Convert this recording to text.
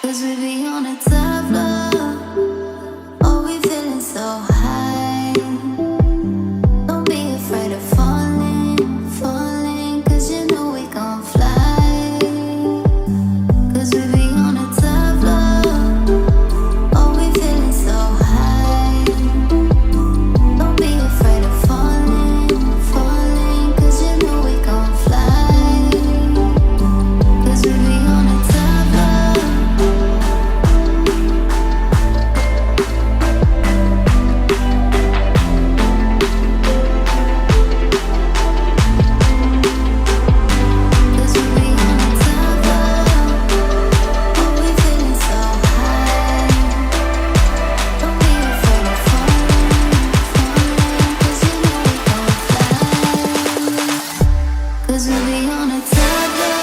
Cause we be on a top floor. Oh, we feeling so high. Don't be afraid of falling, falling. Cause you know we gon' fly. Cause we be on a top floor. Oh, we feeling so high. Don't be afraid of falling, falling. Cause you know we gon' fly. Cause we be on a top floor. Cause we be on a top floor.